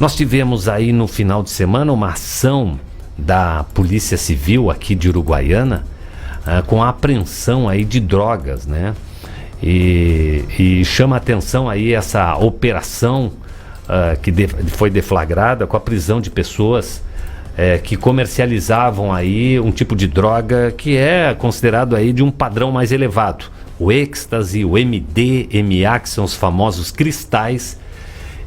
Nós tivemos aí no final de semana uma ação da Polícia Civil aqui de Uruguaiana com a apreensão aí de drogas, né? E chama a atenção aí essa operação que foi deflagrada com a prisão de pessoas que comercializavam aí um tipo de droga que é considerado aí de um padrão mais elevado. O êxtase, o MDMA, que são os famosos cristais.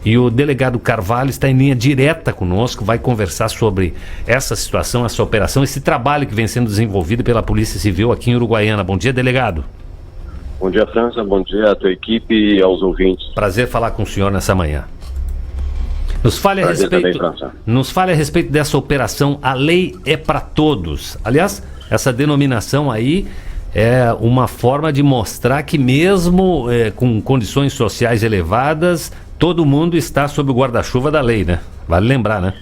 E o delegado Carvalho está em linha direta conosco, vai conversar sobre essa situação, essa operação, esse trabalho que vem sendo desenvolvido pela Polícia Civil aqui em Uruguaiana. Bom dia, delegado. Bom dia, França. Bom dia à tua equipe e aos ouvintes. Prazer falar com o senhor nessa manhã. Nos fale a respeito dessa operação A Lei é para Todos. Aliás, essa denominação aí é uma forma de mostrar que mesmo com condições sociais elevadas, todo mundo está sob o guarda-chuva da lei, né? Vale lembrar, né?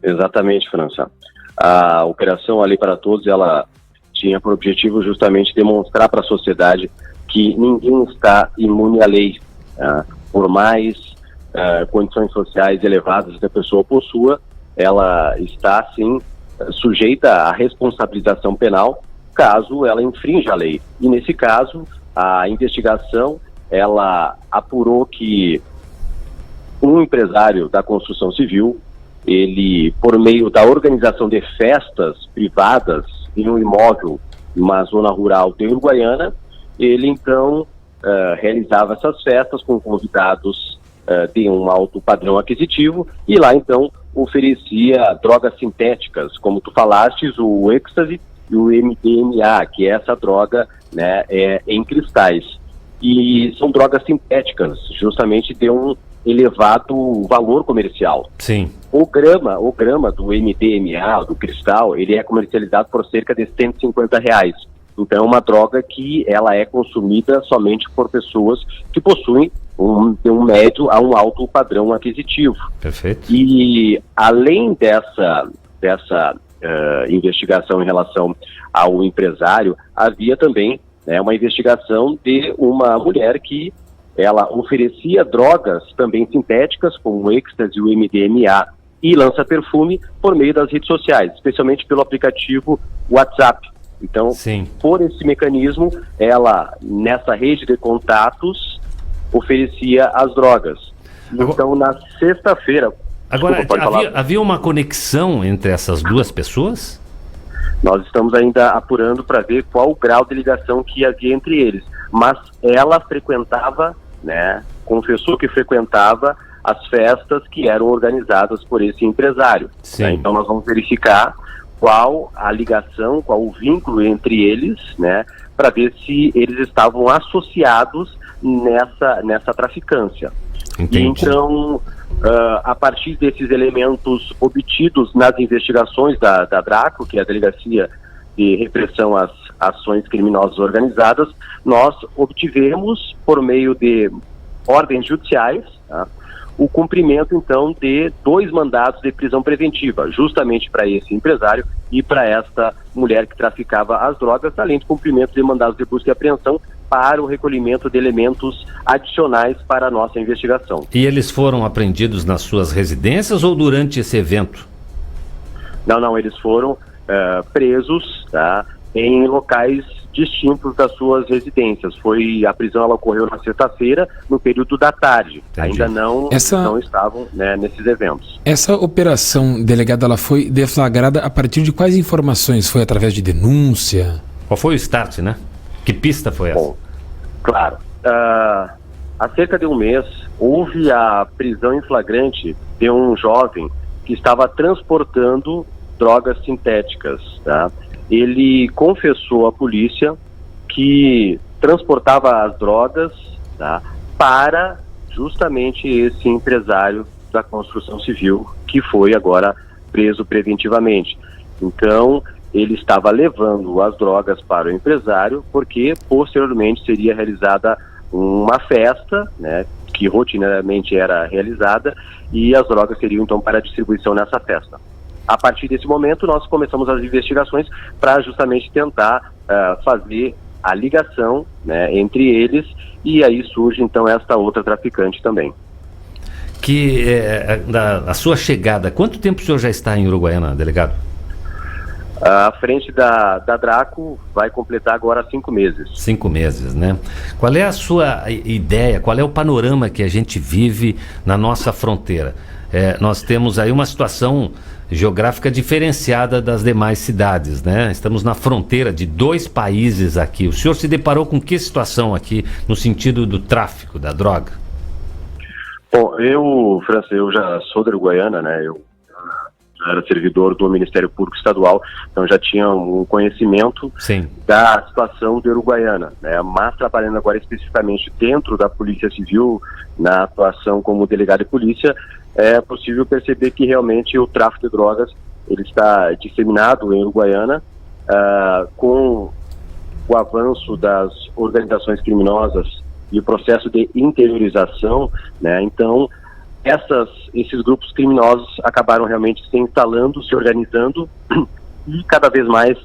Exatamente, França. A Operação A Lei para Todos, ela tinha por objetivo justamente demonstrar para a sociedade que ninguém está imune à lei. Por mais condições sociais elevadas que a pessoa possua, ela está, sim, sujeita à responsabilização penal caso ela infrinja a lei. E nesse caso, a investigação, ela apurou que um empresário da construção civil, ele, por meio da organização de festas privadas em um imóvel, numa zona rural de Uruguaiana, ele então realizava essas festas com convidados de um alto padrão aquisitivo e lá então oferecia drogas sintéticas, como tu falastes, o êxtase e o MDMA, que é essa droga, né, em cristais. E são drogas sintéticas, justamente de um elevado valor comercial. Sim. O grama do MDMA, do cristal, ele é comercializado por cerca de R$150. Então é uma droga que ela é consumida somente por pessoas que possuem de um médio a um alto padrão aquisitivo. Perfeito. E além dessa investigação em relação ao empresário, havia também uma investigação de uma mulher que ela oferecia drogas também sintéticas, como o êxtase, o MDMA e lança-perfume, por meio das redes sociais, especialmente pelo aplicativo WhatsApp. Então, sim, por esse mecanismo, ela, nessa rede de contatos, oferecia as drogas. Então, na sexta-feira... Agora, havia uma conexão entre essas duas pessoas? Nós estamos ainda apurando para ver qual o grau de ligação que havia entre eles. Mas ela frequentava, né, confessou que frequentava as festas que eram organizadas por esse empresário. Né? Então nós vamos verificar qual a ligação, qual o vínculo entre eles, né, para ver se eles estavam associados nessa traficância. Entendi. Então, a partir desses elementos obtidos nas investigações da DRACO, que é a Delegacia de Repressão às Ações Criminosas Organizadas, nós obtivemos, por meio de ordens judiciais, o cumprimento, então, de 2 mandados de prisão preventiva, justamente para esse empresário e para esta mulher que traficava as drogas, além do cumprimento de mandados de busca e apreensão para o recolhimento de elementos adicionais para a nossa investigação. E eles foram apreendidos nas suas residências ou durante esse evento? Não, eles foram presos, tá, em locais distintos das suas residências. A prisão ela ocorreu na sexta-feira, no período da tarde. Entendi. Ainda não estavam, né, nesses eventos. Essa operação, delegada, ela foi deflagrada a partir de quais informações? Foi através de denúncia? Qual foi o start, né? Que pista foi essa? Bom, claro. Há cerca de um mês, houve a prisão em flagrante de um jovem que estava transportando drogas sintéticas, tá? Ele confessou à polícia que transportava as drogas, tá, para justamente esse empresário da construção civil, que foi agora preso preventivamente. Então, ele estava levando as drogas para o empresário, porque posteriormente seria realizada uma festa, né, que rotineiramente era realizada, e as drogas seriam então para distribuição nessa festa. A partir desse momento, nós começamos as investigações para justamente tentar fazer a ligação, né, entre eles, e aí surge então esta outra traficante também. a sua chegada, quanto tempo o senhor já está em Uruguaiana, delegado? A frente da Draco vai completar agora 5 meses. 5 meses, né? Qual é a sua ideia, qual é o panorama que a gente vive na nossa fronteira? Nós temos aí uma situação geográfica diferenciada das demais cidades, né? Estamos na fronteira de 2 países aqui. O senhor se deparou com que situação aqui no sentido do tráfico da droga? Bom, França, eu já sou da Uruguaiana, né? Eu era servidor do Ministério Público Estadual, então já tinha um conhecimento Sim. da situação da Uruguaiana, né? Mas trabalhando agora especificamente dentro da Polícia Civil, na atuação como delegado de polícia, é possível perceber que realmente o tráfico de drogas ele está disseminado em Uruguaiana, com o avanço das organizações criminosas e o processo de interiorização, né? Então, esses grupos criminosos acabaram realmente se instalando, se organizando e cada vez mais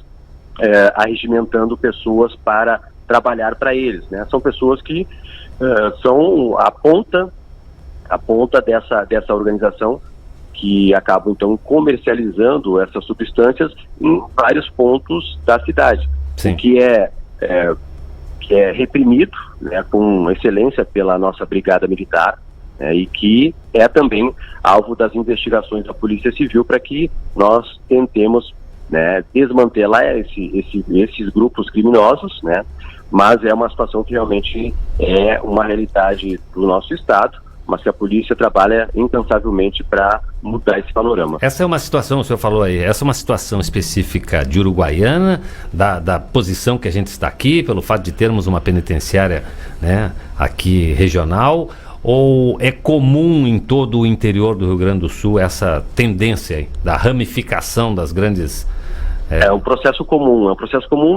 arregimentando pessoas para trabalhar para eles, né? São pessoas que são a ponta dessa organização, que acabam então comercializando essas substâncias em vários pontos da cidade. Sim. O que é reprimido, né, com excelência pela nossa Brigada Militar, e que é também alvo das investigações da Polícia Civil para que nós tentemos, né, desmantelar esses grupos criminosos, né, mas é uma situação que realmente é uma realidade do nosso Estado, mas que a polícia trabalha incansavelmente para mudar esse panorama. Essa é uma situação, o senhor falou aí, essa é uma situação específica de Uruguaiana, da posição que a gente está aqui, pelo fato de termos uma penitenciária, né, aqui regional, ou é comum em todo o interior do Rio Grande do Sul essa tendência aí, da ramificação das grandes... É um processo comum,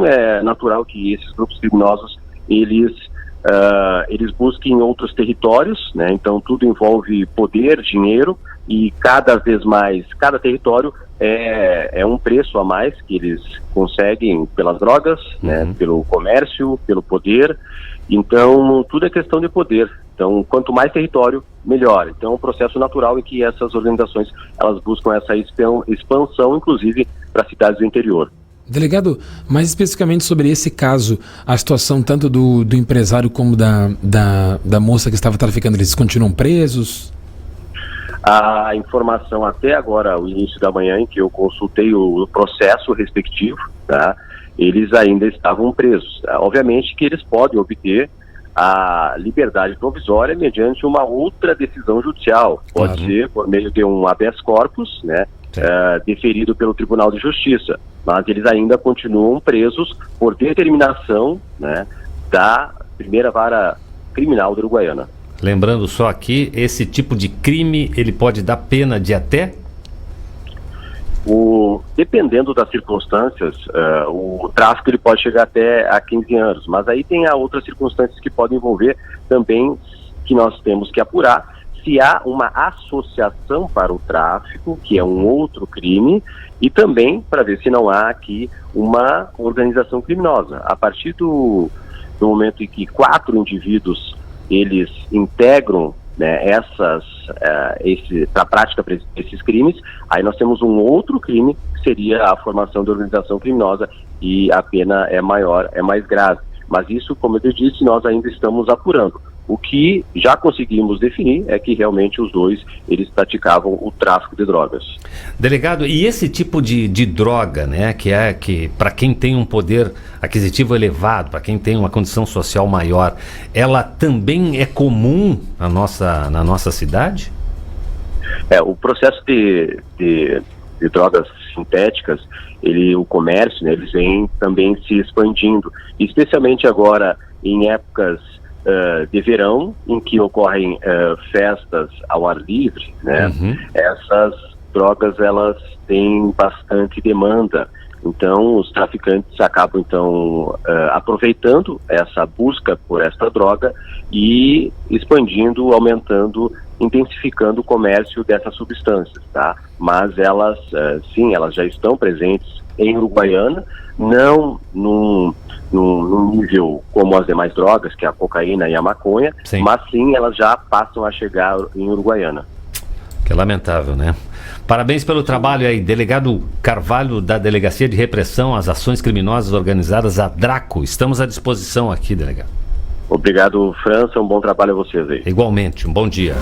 é natural que esses grupos criminosos, eles busquem outros territórios, né? Então tudo envolve poder, dinheiro, e cada vez mais, cada território é um preço a mais que eles conseguem pelas drogas, né? Pelo comércio, pelo poder. Então tudo é questão de poder. Então quanto mais território, melhor. Então é um processo natural em que essas organizações elas buscam essa expansão, inclusive para cidades do interior. Delegado, mais especificamente sobre esse caso, a situação tanto do empresário como da moça que estava traficando, eles continuam presos? A informação até agora, o início da manhã, em que eu consultei o processo respectivo, tá? Eles ainda estavam presos. Tá? Obviamente que eles podem obter a liberdade provisória mediante uma outra decisão judicial. Pode ser por meio de um habeas corpus, né? Deferido pelo Tribunal de Justiça, mas eles ainda continuam presos por determinação, né, da primeira vara criminal da Uruguaiana. Lembrando só aqui, esse tipo de crime, ele pode dar pena de até? Dependendo das circunstâncias, o tráfico ele pode chegar até a 15 anos, mas aí tem outras circunstâncias que podem envolver também, que nós temos que apurar, se há uma associação para o tráfico, que é um outro crime, e também para ver se não há aqui uma organização criminosa. A partir do momento em que 4 indivíduos eles integram, né, a prática desses crimes, aí nós temos um outro crime, que seria a formação de organização criminosa, e a pena é maior, é mais grave. Mas isso, como eu disse, nós ainda estamos apurando. O que já conseguimos definir é que realmente os dois, eles praticavam o tráfico de drogas. Delegado, e esse tipo de droga, né, que para quem tem um poder aquisitivo elevado, para quem tem uma condição social maior, ela também é comum na nossa cidade? O processo de drogas sintéticas, o comércio, né, eles vem também se expandindo, especialmente agora em épocas de verão, em que ocorrem festas ao ar livre, né? Essas drogas, elas têm bastante demanda, então os traficantes acabam então aproveitando essa busca por essa droga e expandindo, aumentando, intensificando o comércio dessas substâncias, tá? Mas elas, sim, elas já estão presentes em Uruguaiana, não num nível como as demais drogas, que é a cocaína e a maconha, Sim. mas sim elas já passam a chegar em Uruguaiana. Que lamentável, né? Parabéns pelo trabalho aí, delegado Carvalho, da Delegacia de Repressão às Ações Criminosas Organizadas, a DRACO. Estamos à disposição aqui, delegado. Obrigado, França, um bom trabalho a vocês aí. Igualmente, um bom dia.